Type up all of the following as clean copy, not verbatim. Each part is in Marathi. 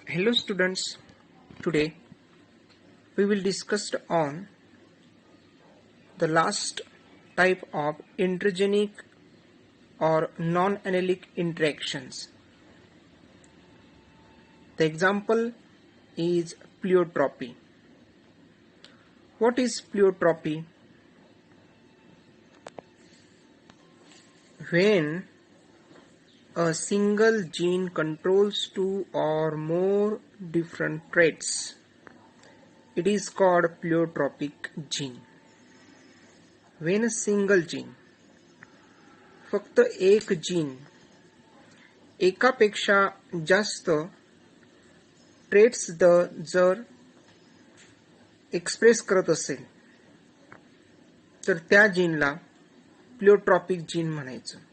Hello students, today we will discuss on the last type of intergenic or non-allelic interactions. The example is pleiotropy. What is pleiotropy? When a single gene controls two or more different traits, it is called pleiotropic gene. When a single gene, फक्त एक जीन एकापेक्षा जास्त ट्रेट्स जर एक्सप्रेस करत असेल तर त्या जीनला प्लिओट्रॉपिक जीन म्हणायचं.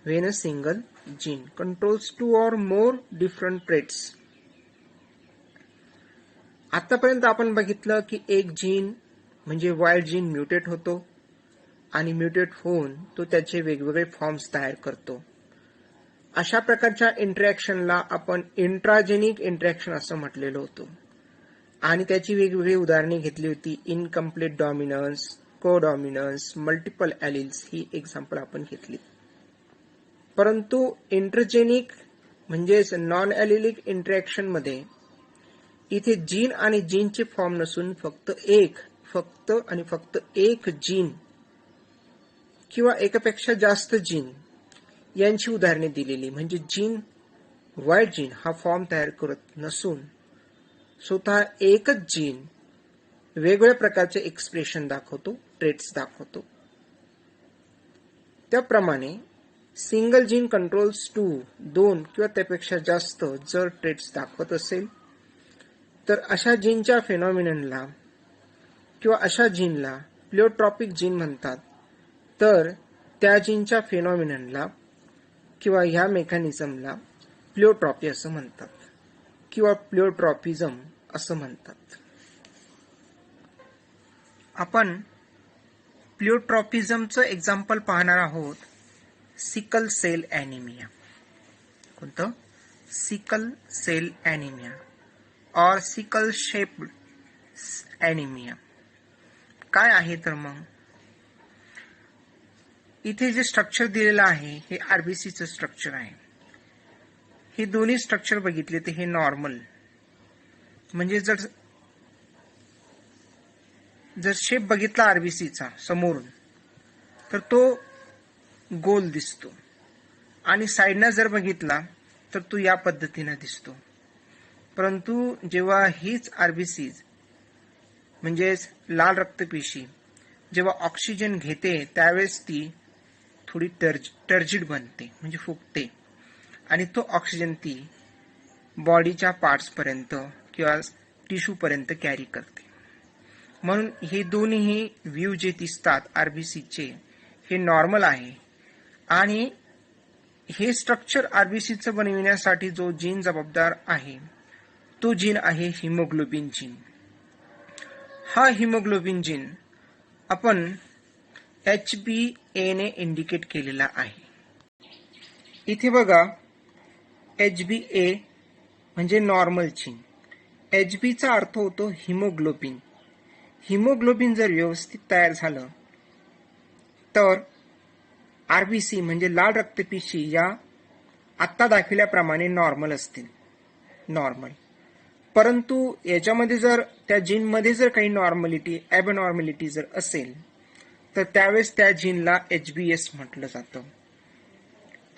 When a single gene controls two or more different traits. आतापर्यंत आपण बघितलं की एक जीन म्हणजे वाईल्ड जीन म्युटेट होतो आणि म्युटेट होऊन तो त्याचे वेगवेगळे फॉर्म्स तयार करतो. अशा प्रकारच्या इंटरॅक्शनला आपण इंट्राजेनिक इंटरॅक्शन असं म्हटलेलं होतं आणि त्याची वेगवेगळी उदाहरणे घेतली होती. इनकम्प्लीट डॉमिनन्स, कोडॉमिनन्स, मल्टिपल ॲलिल्स ही एक्झाम्पल आपण घेतली. परंतु इंटरजेनिक म्हणजेच नॉन ॲलिलिक इंटरॅक्शन मध्ये इथे जीन आणि जीनचे फॉर्म नसून फक्त एक जीन किंवा एकापेक्षा जास्त जीन यांची उदाहरणे दिलेली. म्हणजे जीन वाईल्ड जीन हा फॉर्म तयार करत नसून स्वतः एकच जीन वेगवेगळ्या प्रकारचे एक्सप्रेशन दाखवतो, ट्रेट्स दाखवतो. त्याप्रमाणे सिंगल जीन कंट्रोल्स दोन किंवा त्यापेक्षा जास्त जर ट्रेट्स दाखवत असेल तर अशा जीनच्या फेनॉमिननला किंवा अशा जीनला प्लिओट्रॉपिक जीन म्हणतात. तर त्या जीनच्या फेनॉमिननला किंवा ह्या मेकॅनिझमला प्लिओट्रॉपी असं म्हणतात किंवा प्लिओट्रॉपिझम असं म्हणतात. आपण प्लिओट्रॉपिझमचं एक्झाम्पल पाहणार आहोत. Sickle cell anaemia. कोणतं? सिकल सेल ॲनिमिया और सिकल शेप्ड ॲनिमिया. काय आहे तर मग इथे जे स्ट्रक्चर दिलेलं आहे हे आरबीसीचं स्ट्रक्चर आहे. हे दोन्ही स्ट्रक्चर बघितले तर हे नॉर्मल म्हणजे जर शेप बघितला आरबीसीचा समोरून तर तो गोल दिसतो आणि साइडनं जर बघितला तर तो या पद्धतीने दिसतो. परंतु जेव्हा हीच आरबीसी म्हणजेच लाल रक्तपेशी जेव्हा ऑक्सिजन घेते त्यावेळेस ती थोडी टर्जिड बनते म्हणजे फुगते आणि तो ऑक्सिजन ती बॉडीच्या पार्ट्स पर्यंत किंवा टिश्यू पर्यंत कॅरी करते. म्हणून हे दोन्ही व्ह्यू जे दिसतात आरबीसीचे हे नॉर्मल आहे आणि हे स्ट्रक्चर आरबीसीचं बनविण्यासाठी जो जीन जबाबदार आहे तो जीन आहे हिमोग्लोबिन जीन. हा हिमोग्लोबिन जीन आपण HbA ने इंडिकेट केलेला आहे. इथे बघा HbA म्हणजे नॉर्मल जीन. HB चा अर्थ होतो हिमोग्लोबिन. हिमोग्लोबिन जर व्यवस्थित तयार झालं तर आरबीसी म्हणजे लाल रक्तपेशी या आत्ता दाखविल्याप्रमाणे नॉर्मल असतील. नॉर्मल. परंतु याच्यामध्ये जर त्या जीनमध्ये जर काही नॉर्मॅलिटी ॲबनॉर्मॅलिटी जर असेल तर त्यावेळेस त्या जीनला HbS म्हटलं जातं.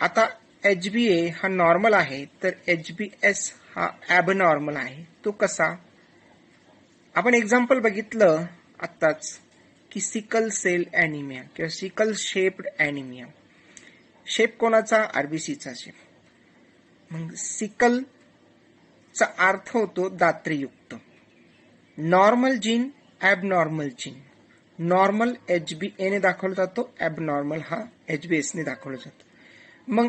आता HbA हा नॉर्मल आहे तर HbS हा ॲबनॉर्मल आहे. तो कसा? आपण एक्झाम्पल बघितलं आत्ताच की सिकल सेल ॲनिमिया किंवा सिकल शेप्ड ॲनिमिया. शेप कोणाचा? आरबीसीचा शेप. मग सिकल चा अर्थ होतो दात्रेयुक्त. Normal gene, abnormal gene. Normal HbA ने दाखवला जातो, ॲबनॉर्मल हा HbS ने दाखवला जातो. मग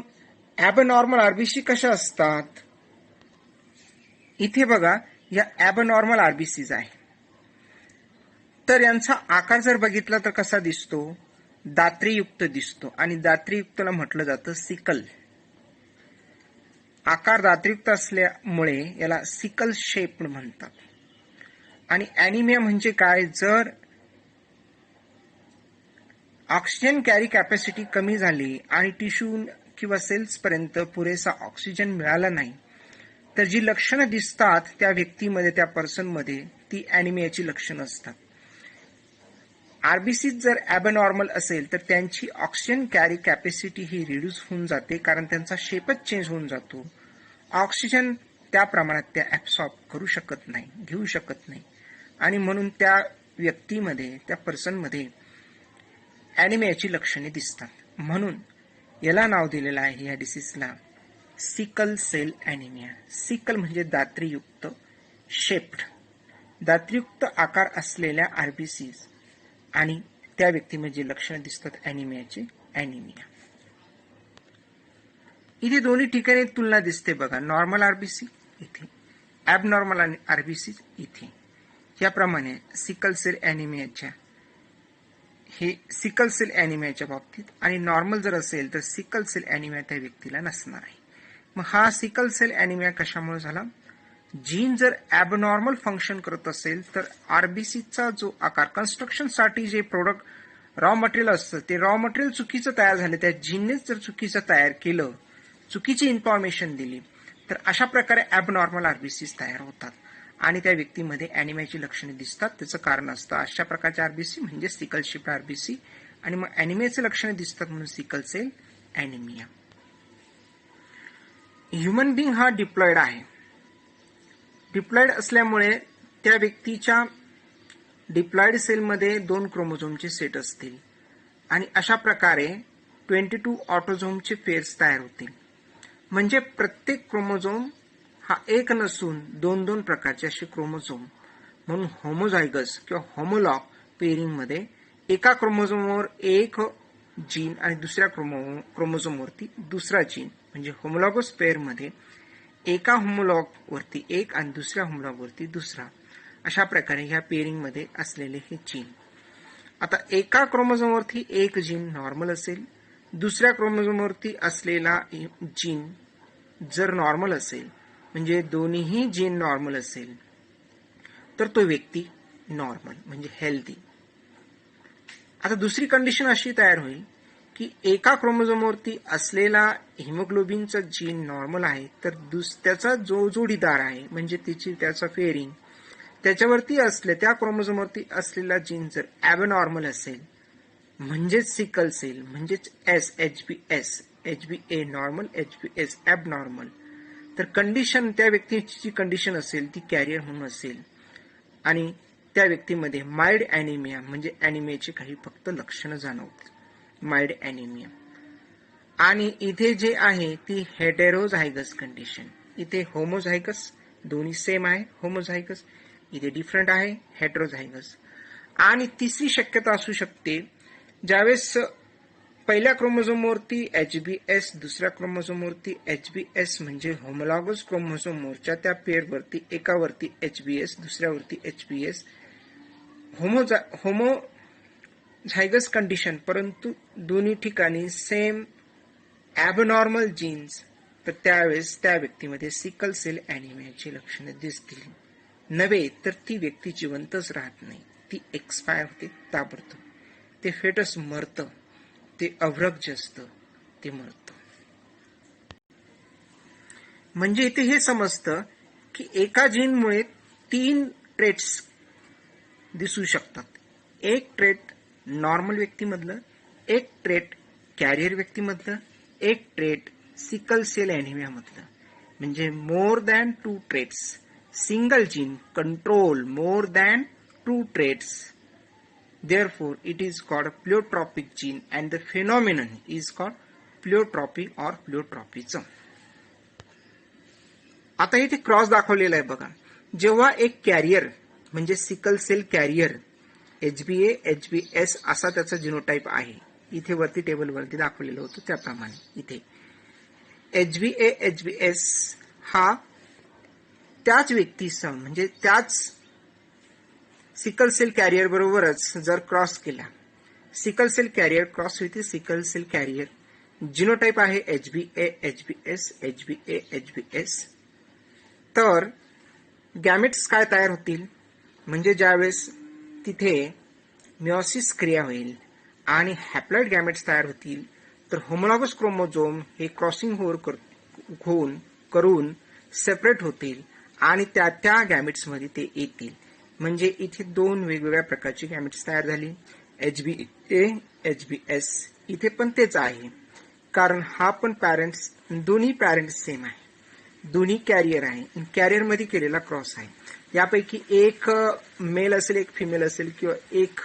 ॲबनॉर्मल आरबीसी कशा असतात? इथे बघा या ॲबनॉर्मल आरबीसीज आहे तर यांचा आकार जर बघितला तर कसा दिसतो? दात्रेयुक्त दिसतो आणि दात्रेयुक्तला म्हटलं जातं सिकल. आकार दात्युक्त असल्यामुळे याला सिकल शेप्ड म्हणतात. आणि ॲनिमिया म्हणजे काय? जर ऑक्सिजन कॅरी कॅपॅसिटी कमी झाली आणि टिश्यू किंवा सेल्सपर्यंत पुरेसा ऑक्सिजन मिळाला नाही, तर जी लक्षणं दिसतात त्या व्यक्तीमध्ये, त्या पर्सनमध्ये, ती ॲनिमियाची लक्षणं असतात. आरबीसी जर ॲबनॉर्मल असेल तर त्यांची ऑक्सिजन कॅरी कॅपॅसिटी ही रिड्यूस होऊन जाते, कारण त्यांचा शेपच चेंज होऊन जातो. ऑक्सिजन त्या प्रमाणात त्या ॲब्सॉर्ब करू शकत नाही, घेऊ शकत नाही, आणि म्हणून त्या व्यक्तीमध्ये, त्या पर्सनमध्ये ॲनिमियाची लक्षणे दिसतात. म्हणून याला नाव दिलेलं आहे या डिसीजला सिकल सेल ॲनिमिया. सिकल म्हणजे दात्रीयुक्त, शेप्ड, दात्रीयुक्त आकार असलेल्या आरबीसीज आणि त्या व्यक्तीमध्ये जे लक्षणं दिसतात ॲनिमियाची, ॲनिमिया. इथे दोन्ही ठिकाणी तुलना दिसते बघा. नॉर्मल आरबीसी इथे, ॲबनॉर्मल आरबीसी इथे. याप्रमाणे सिकल सेल ॲनिमियाच्या हे सिकल सेल ॲनिमियाच्या बाबतीत, आणि नॉर्मल जर असेल तर सिकल सेल ॲनिमिया त्या व्यक्तीला नसणार आहे. मग हा सिकल सेल ॲनिमिया कशामुळे झाला? जीन जर ॲबनॉर्मल फंक्शन करत असेल तर आरबीसीचा जो आकार, कन्स्ट्रक्शनसाठी जे प्रोडक्ट रॉ मटेरियल असतं ते रॉ मटेरियल चुकीचं तयार झालं, त्या जीननेच जर चुकीचं तयार केलं, चुकीची इन्फॉर्मेशन दिली, तर अशा प्रकारे ॲबनॉर्मल आरबीसीज तयार होतात आणि त्या व्यक्तीमध्ये ॲनिमियाची लक्षणे दिसतात. त्याचं कारण असतं अशा प्रकारच्या आरबीसी म्हणजे सिकल शेप्ड आरबीसी, आणि मग ॲनिमियाची लक्षणे दिसतात म्हणून sickle cell anaemia. Human being हा डिप्लॉइड आहे. डिप्लॉइड असल्यामुळे त्या व्यक्तीच्या डिप्लॉइड सेलमध्ये 2 क्रोमोझोमचे सेट असतील आणि अशा प्रकारे 22 ऑटोझोमचे पेअर्स तयार होतील. म्हणजे प्रत्येक क्रोमोझोम हा एक नसून 2-2 प्रकारचे असे क्रोमोझोम, म्हणून होमोझायगस किंवा होमोलॉग पेअरिंगमध्ये एका क्रोमोझोमवर एक जीन आणि दुसऱ्या क्रोमोझोमवरती दुसरा जीन, म्हणजे होमोलॉगस पेअरमध्ये एका होमोलॉगवरती एक आणि दुसऱ्या होमोलॉगवरती दुसरा, अशा प्रकारे ह्या पेअरिंगमध्ये असलेले हे जीन. आता एका क्रोमोझोमवरती एक जीन नॉर्मल असेल, दुसऱ्या क्रोमोझोमवरती असलेला जीन जर नॉर्मल असेल, म्हणजे दोन्हीही जीन नॉर्मल असेल, तर तो व्यक्ती नॉर्मल म्हणजे हेल्दी. आता दुसरी कंडिशन अशी तयार होईल की एका क्रोमोझोमवरती असलेला हिमोग्लोबिनचा जीन नॉर्मल आहे, तर त्याचा जो जोडीदार आहे म्हणजे त्याचा पेअरिंग त्याच्यावरती त्या क्रोमोझोमवरती असलेला जीन जर ॲबनॉर्मल असेल, म्हणजेच सिकल सेल, म्हणजेच HbS, HbA normal, HbS abnormal, तर कंडिशन त्या व्यक्तीची जी कंडिशन असेल ती कॅरियर म्हणून असेल आणि त्या व्यक्तीमध्ये माइल्ड ॲनिमिया म्हणजे ॲनिमियाची काही फक्त लक्षणं जाणवतील, माइल्ड ॲनिमिया. आणि इथे जे आहे ती हेटेरोझायगस कंडिशन. इथे होमोझायगस दोन्ही सेम आहे, होमोझायगस, इथे डिफरंट आहे हेटेरोझायगस. आणि तिसरी शक्यता असू शकते, ज्यावेळेस पहिल्या क्रोमोझोमवरती HbS, दुसऱ्या क्रोमोझोमवरती HbS म्हणजे होमोलॉगस क्रोमोझोमवरच्या त्या पेअरवरती एकावरती HbS, दुसऱ्यावरती HbS, होमोझायगस कंडिशन, परंतु दोन्ही ठिकाणी सेम ॲबनॉर्मल जीन्स, तर त्यावेळेस त्या व्यक्तीमध्ये सिकल सेल ॲनिमियाची लक्षणे दिसतील. नव्हे तर ती व्यक्ती जिवंतच राहत नाही, ती एक्सपायर होते ताबडतोब. ते फेटस मरतं, ते अभ्रक जे असतं ते मरतं. म्हणजे इथे हे समजतं की एका जीनमुळे 3 ट्रेट्स दिसू शकतात. एक ट्रेट नॉर्मल व्यक्तीमधलं, एक ट्रेट कॅरियर व्यक्तीमधलं, एक ट्रेट सिकल सेल ॲनिमियामधलं. म्हणजे more than 2 traits. Single gene control more than 2 traits. Therefore, it is called a pleiotropic gene and the phenomenon is called pleiotropy or pleiotropism. आता इथे क्रॉस दाखवलेला आहे बघा. जेव्हा एक कॅरियर म्हणजे sickle cell carrier HbA, HbS असा त्याचा जिनोटाइप आहे, इथे वरती टेबलवरती दाखवलेलं होतं त्याप्रमाणे इथे HbA, HbS हा त्याच व्यक्तीचा म्हणजे त्याच सिकल सेल कॅरियर बरोबरच जर क्रॉस केला, sickle cell carrier cross with sickle cell carrier, genotype आहे HbA, HbS, HbA, HbS. तर गॅमेट्स काय तयार होतील म्हणजे ज्यावेळेस तिथे मिओसिस क्रिया होईल आणि हॅप्लॉइड गॅमेट्स तयार होतील तर होमोलॉगस क्रोमोझोम हे क्रॉसिंग होऊन करून सेपरेट होतील आणि त्या गॅमेट्समध्ये ते येतील. म्हणजे इथे दोन वेगवेगळ्या प्रकारची गॅमेट्स तयार झाली. HbA, HbS. इथे पण तेच आहे कारण हा पण पॅरेंट्स, दोन्ही पॅरेंट्स सेम आहे, दोन्ही कॅरियर आहे, कॅरियर मध्ये केलेला क्रॉस आहे. यापैकी एक मेल असेल, एक फिमेल असेल किंवा एक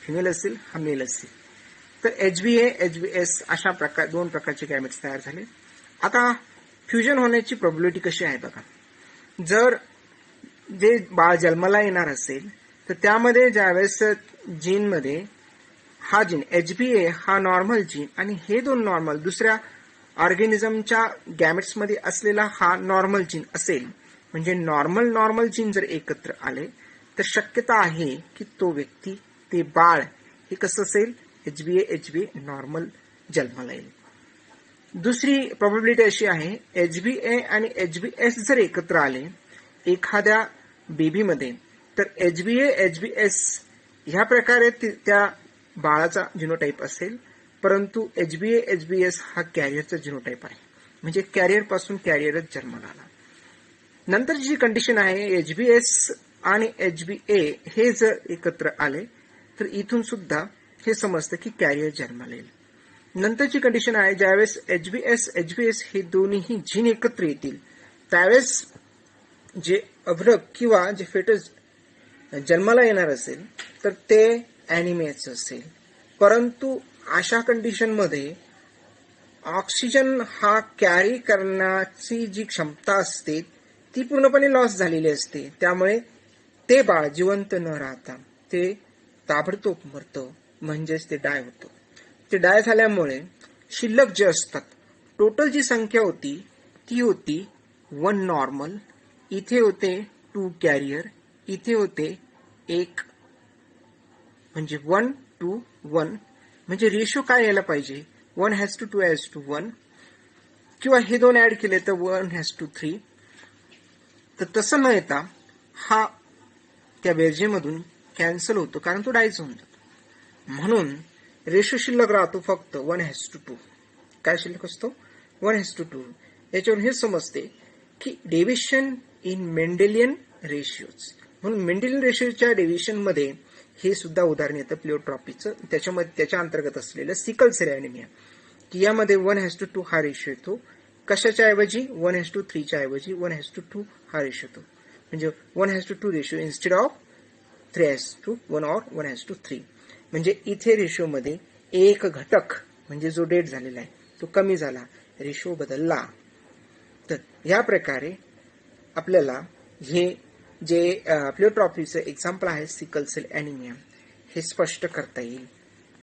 फिमेल असेल, हा मेल असेल. तर HbA, HbS अशा दोन प्रकारचे गॅमेट्स तयार झाले. आता फ्युजन होण्याची प्रोबॅबिलिटी कशी आहे बघा. जर जे बाळ जन्माला येणार असेल तर त्यामध्ये ज्यावेळेस जीनमध्ये हा जीन HbA हा नॉर्मल जीन आणि हे दोन नॉर्मल दुसऱ्या ऑर्गॅनिझमच्या गॅमेट्समध्ये असलेला हा नॉर्मल जीन असेल, म्हणजे नॉर्मल जीन जर एकत्र आले तर शक्यता आहे की तो व्यक्ती, ते बाळ हे कसं असेल, HbA, HbA नॉर्मल जन्माला येईल. दुसरी प्रोबॅबिलिटी अशी आहे, HbA आणि HbS जर एकत्र आले एखाद्या बेबीमध्ये तर HbA, HbS ह्या प्रकारे त्या बाळाचा जिनोटाइप असेल, परंतु HbA, HbS हा कॅरियरचा जिनोटाइप आहे, म्हणजे कॅरियर पासून कॅरियरच जन्माला आला. नंतरची जी कंडिशन आहे, HbS आणि HbA हे जर एकत्र आले तर इथून सुद्धा हे समजतं की कॅरियर जन्माला येईल. नंतरची कंडिशन आहे, ज्यावेळेस HbS, HbS हे दोन्हीही जीन एकत्र येतील त्यावेळेस जे अभ्रक किंवा जे फेटस जन्माला येणार असेल तर ते ॲनिमियाचं असेल. परंतु अशा कंडिशनमध्ये ऑक्सिजन हा कॅरी करण्याची जी क्षमता असते ती पूर्णपणे लॉस झालेली असते. त्यामुळे ते बाळ जिवंत न राहता ते ताबडतोब मरतं, म्हणजेच ते डाय होतं. ते डाय झाल्यामुळे शिल्लक जे असतात, टोटल जी संख्या होती ती होती 1 नॉर्मल, इथे होते 2 कॅरियर, इथे होते 1, म्हणजे 1 to 1. म्हणजे रेशो काय यायला पाहिजे, 1:2:1 किंवा हे दोन ऍड केले तर 1:3. तर तसं न येता हा त्या बेरजेमधून कॅन्सल होतो कारण तो डायच होऊन जातो. म्हणून रेशो शिल्लक राहतो फक्त 1:2. काय शिल्लक असतो, 1:2. याच्यावरून हे समजते की डेव्हिएशन इन मेंडेलियन रेशिओज. म्हणून मेंडेलियन रेशिओच्या डेव्हिएशन मध्ये हे सुद्धा उदाहरण येतं प्लिओट्रॉपीचं. त्याच्यामध्ये त्याच्या अंतर्गत असलेलं सिकल सेल ॲनिमिया की यामध्ये 1:2 हा रेशो येतो. कशाच्या ऐवजी 1:3 ऐवजी 1:2 हा रेशो येतो. म्हणजे 1:2 रेशो इन्स्टेड ऑफ 3:1 और 1:3. म्हणजे इथे रेशोमध्ये एक घटक म्हणजे जो डेड झालेला आहे तो कमी झाला, रेशो बदलला. तर या प्रकारे आपल्याला हे जे प्लिओट्रॉपीचं एक्झाम्पल आहे सिकल सेल ॲनिमिया हे स्पष्ट करता येईल.